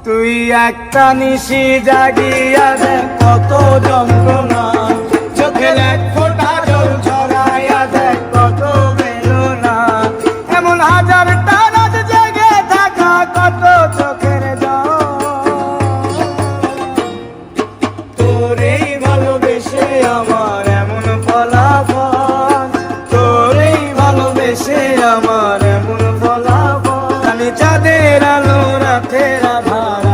তুই একটা নিশি জাগিয়া দেখ কত যন্ত্রণা, চোখের এক ফোঁটা জল ছড়াইয়া দেখ কত বেদনা। এমন হাজারটা রাত জেগে থাকা কত চোখের জল। তোরেই ভালোবেসে আমার এমন ফলাফল, তোরেই ভালোবেসে আমার এমন ফলাফল। আমি চাঁদের আলো রাতের আধার